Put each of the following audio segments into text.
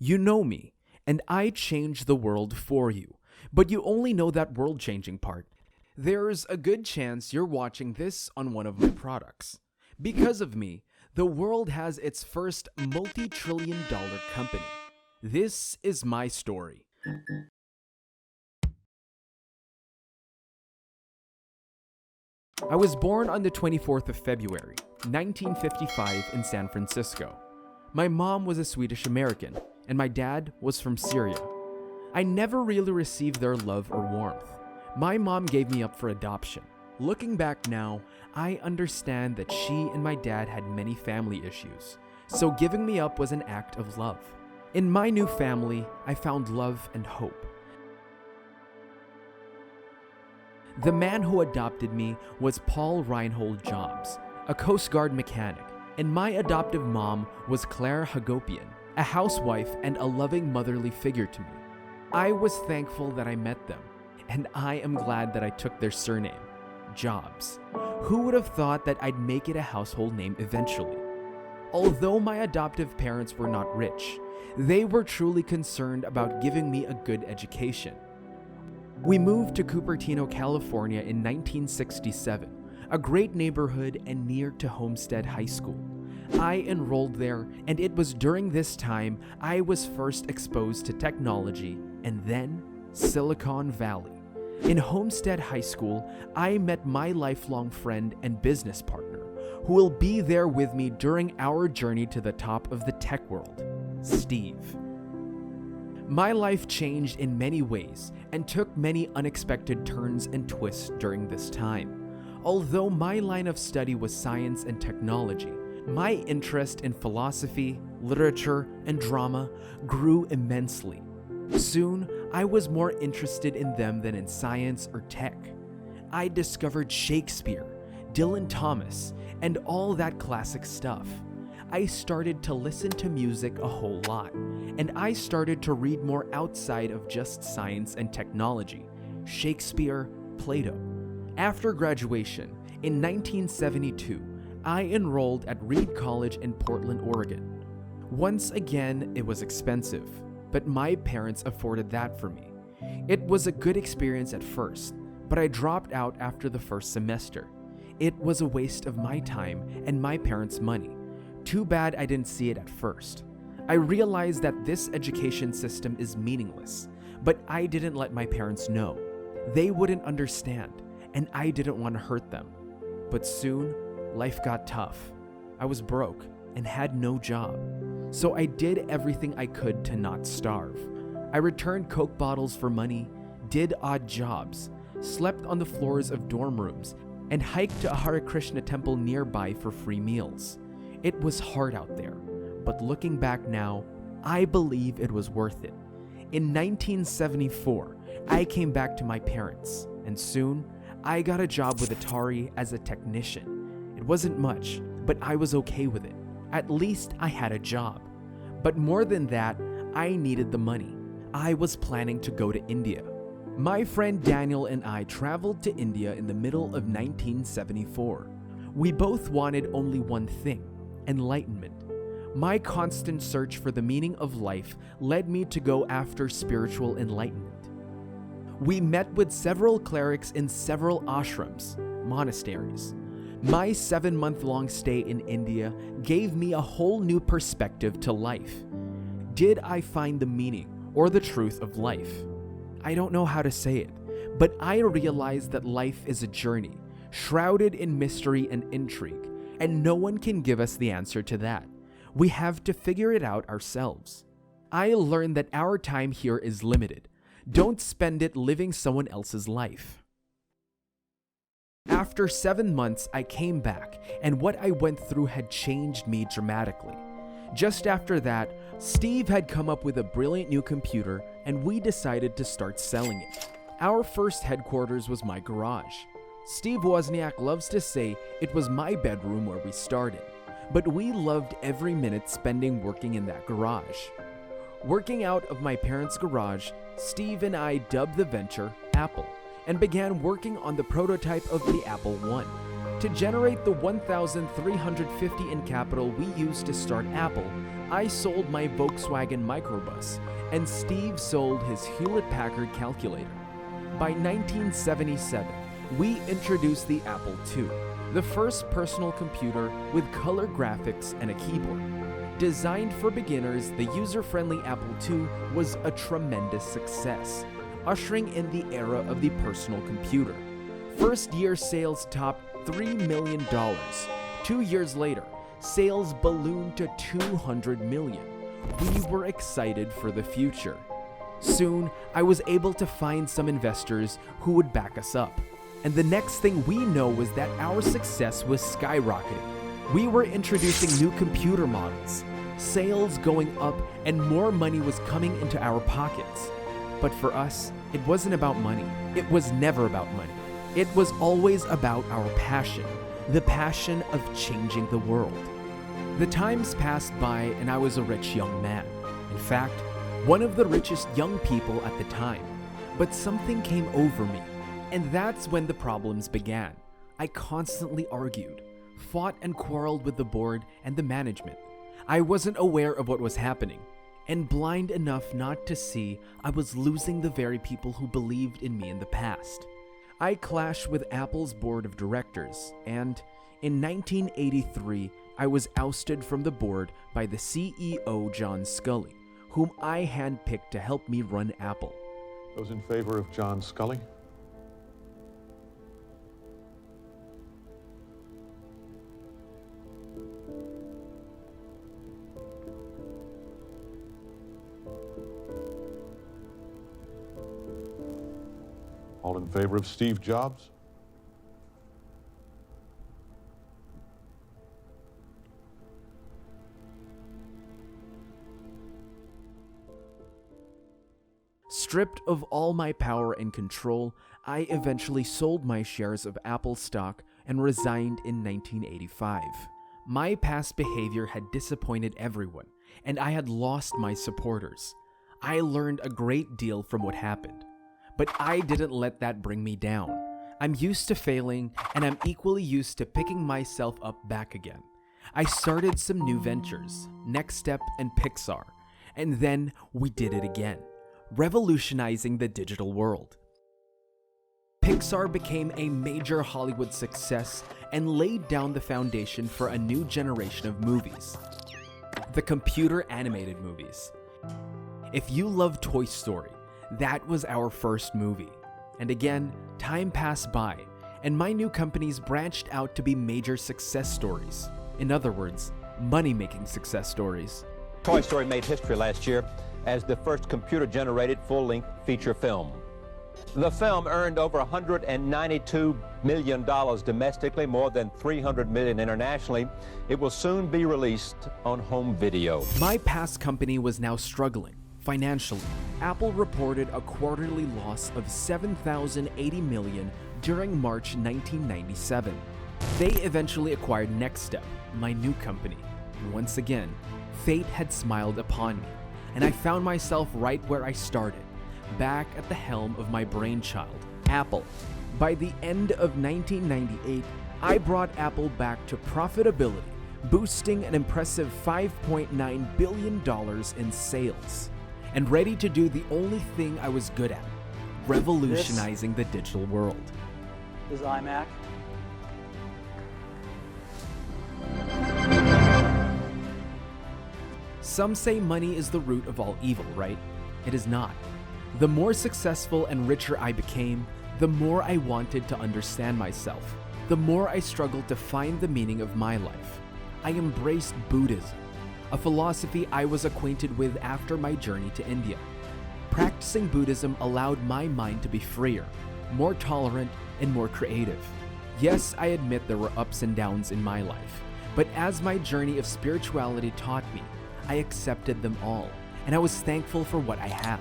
You know me, and I change the world for you, but you only know that world-changing part. There's a good chance you're watching this on one of my products. Because of me, the world has its first multi-trillion-dollar company. This is my story. I was born on the 24th of February, 1955 in San Francisco. My mom was a Swedish American, and my dad was from Syria. I never really received their love or warmth. My mom gave me up for adoption. Looking back now, I understand that she and my dad had many family issues, so giving me up was an act of love. In my new family, I found love and hope. The man who adopted me was Paul Reinhold Jobs, a Coast Guard mechanic, and my adoptive mom was Claire Hagopian, a housewife and a loving motherly figure to me. I was thankful that I met them, and I am glad that I took their surname, Jobs. Who would have thought that I'd make it a household name eventually? Although my adoptive parents were not rich, they were truly concerned about giving me a good education. We moved to Cupertino, California in 1967, a great neighborhood and near to Homestead High School. I enrolled there, and it was during this time I was first exposed to technology and then Silicon Valley. In Homestead High School, I met my lifelong friend and business partner, who will be there with me during our journey to the top of the tech world, Steve. My life changed in many ways and took many unexpected turns and twists during this time. Although my line of study was science and technology, my interest in philosophy, literature, and drama grew immensely. Soon, I was more interested in them than in science or tech. I discovered Shakespeare, Dylan Thomas, and all that classic stuff. I started to listen to music a whole lot, and I started to read more outside of just science and technology, Shakespeare, Plato. After graduation, in 1972, I enrolled at Reed College in Portland, Oregon. Once again, it was expensive, but my parents afforded that for me. It was a good experience at first, but I dropped out after the first semester. It was a waste of my time and my parents' money. Too bad I didn't see it at first. I realized that this education system is meaningless, but I didn't let my parents know. They wouldn't understand, and I didn't want to hurt them. But soon, life got tough. I was broke and had no job, so I did everything I could to not starve. I returned Coke bottles for money, did odd jobs, slept on the floors of dorm rooms, and hiked to a Hare Krishna temple nearby for free meals. It was hard out there, but looking back now, I believe it was worth it. In 1974, I came back to my parents, and soon, I got a job with Atari as a technician. It wasn't much, but I was okay with it. At least I had a job. But more than that, I needed the money. I was planning to go to India. My friend Daniel and I traveled to India in the middle of 1974. We both wanted only one thing: enlightenment. My constant search for the meaning of life led me to go after spiritual enlightenment. We met with several clerics in several ashrams, monasteries. My 7-month-long stay in India gave me a whole new perspective to life. Did I find the meaning or the truth of life? I don't know how to say it, but I realized that life is a journey, shrouded in mystery and intrigue, and no one can give us the answer to that. We have to figure it out ourselves. I learned that our time here is limited. Don't spend it living someone else's life. After 7 months, I came back, and what I went through had changed me dramatically. Just after that, Steve had come up with a brilliant new computer, and we decided to start selling it. Our first headquarters was my garage. Steve Wozniak loves to say it was my bedroom where we started, but we loved every minute spending working in that garage. Working out of my parents' garage, Steve and I dubbed the venture Apple and began working on the prototype of the Apple I. To generate the $1,350 in capital we used to start Apple, I sold my Volkswagen microbus, and Steve sold his Hewlett-Packard calculator. By 1977, we introduced the Apple II, the first personal computer with color graphics and a keyboard. Designed for beginners, the user-friendly Apple II was a tremendous success, ushering in the era of the personal computer. First-year sales topped $3 million. 2 years later, sales ballooned to $200 million. We were excited for the future. Soon, I was able to find some investors who would back us up. And the next thing we know was that our success was skyrocketing. We were introducing new computer models, sales going up, and more money was coming into our pockets. But for us, it wasn't about money. It was never about money. It was always about our passion, the passion of changing the world. The times passed by and I was a rich young man. In fact, one of the richest young people at the time. But something came over me, and that's when the problems began. I constantly argued, fought and quarreled with the board and the management. I wasn't aware of what was happening, and blind enough not to see I was losing the very people who believed in me in the past. I clashed with Apple's board of directors, and in 1983, I was ousted from the board by the CEO, John Sculley, whom I handpicked to help me run Apple. Those in favor of John Sculley? All in favor of Steve Jobs? Stripped of all my power and control, I eventually sold my shares of Apple stock and resigned in 1985. My past behavior had disappointed everyone, and I had lost my supporters. I learned a great deal from what happened. But I didn't let that bring me down. I'm used to failing, and I'm equally used to picking myself up back again. I started some new ventures, Next Step and Pixar, and then we did it again, revolutionizing the digital world. Pixar became a major Hollywood success and laid down the foundation for a new generation of movies, the computer animated movies. If you love Toy Story, that was our first movie. And again, time passed by, and my new companies branched out to be major success stories. In other words, money-making success stories. Toy Story made history last year as the first computer-generated full-length feature film. The film earned over $192 million domestically, more than $300 million internationally. It will soon be released on home video. My past company was now struggling financially. Apple reported a quarterly loss of $7,080 million during March 1997. They eventually acquired Next Step, my new company. And once again, fate had smiled upon me, and I found myself right where I started, back at the helm of my brainchild, Apple. By the end of 1998, I brought Apple back to profitability, boosting an impressive $5.9 billion in sales, and ready to do the only thing I was good at, revolutionizing the digital world. This is iMac. Some say money is the root of all evil, right? It is not. The more successful and richer I became, the more I wanted to understand myself, the more I struggled to find the meaning of my life. I embraced Buddhism, a philosophy I was acquainted with after my journey to India. Practicing Buddhism allowed my mind to be freer, more tolerant, and more creative. Yes, I admit there were ups and downs in my life, but as my journey of spirituality taught me, I accepted them all, and I was thankful for what I have.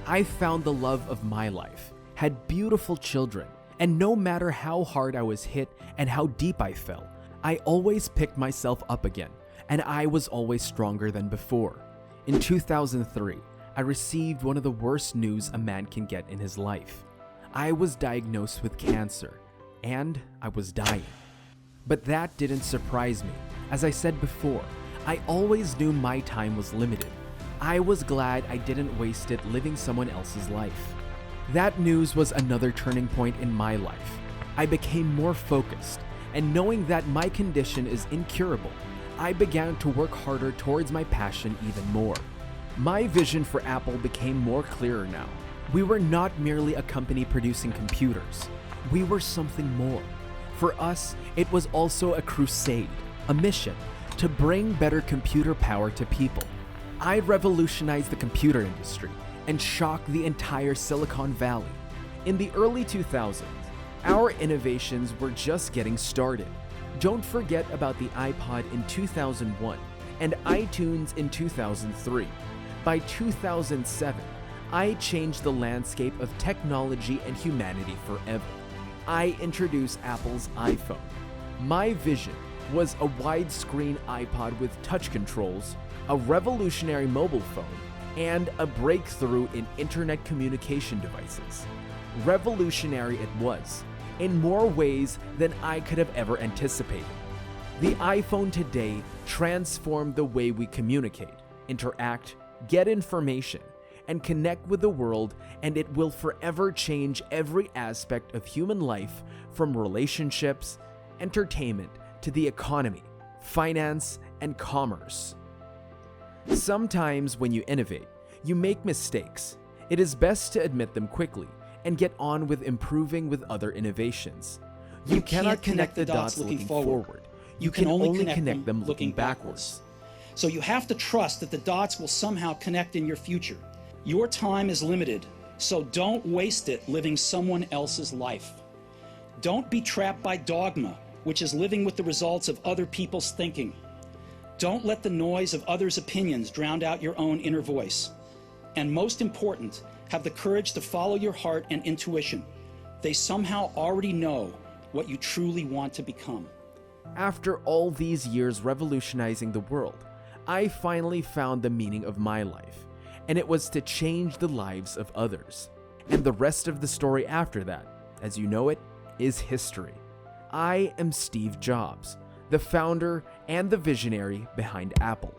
I found the love of my life, had beautiful children, and no matter how hard I was hit and how deep I fell, I always picked myself up again, and I was always stronger than before. In 2003, I received one of the worst news a man can get in his life. I was diagnosed with cancer, and I was dying. But that didn't surprise me. As I said before, I always knew my time was limited. I was glad I didn't waste it living someone else's life. That news was another turning point in my life. I became more focused, and knowing that my condition is incurable, I began to work harder towards my passion even more. My vision for Apple became more clearer now. We were not merely a company producing computers. We were something more. For us, it was also a crusade, a mission, to bring better computer power to people. I revolutionized the computer industry and shocked the entire Silicon Valley. In the early 2000s, our innovations were just getting started. Don't forget about the iPod in 2001 and iTunes in 2003. By 2007, I changed the landscape of technology and humanity forever. I introduced Apple's iPhone. My vision was a widescreen iPod with touch controls, a revolutionary mobile phone, and a breakthrough in internet communication devices. Revolutionary it was, in more ways than I could have ever anticipated. The iPhone today transformed the way we communicate, interact, get information, and connect with the world, and it will forever change every aspect of human life, from relationships, entertainment, to the economy, finance, and commerce. Sometimes when you innovate, you make mistakes. It is best to admit them quickly and get on with improving with other innovations. You cannot connect the dots looking forward. You can only connect them looking backwards. So you have to trust that the dots will somehow connect in your future. Your time is limited, so don't waste it living someone else's life. Don't be trapped by dogma, which is living with the results of other people's thinking. Don't let the noise of others' opinions drown out your own inner voice. And most important, have the courage to follow your heart and intuition. They somehow already know what you truly want to become. After all these years revolutionizing the world, I finally found the meaning of my life, and it was to change the lives of others. And the rest of the story after that, as you know it, is history. I am Steve Jobs, the founder and the visionary behind Apple.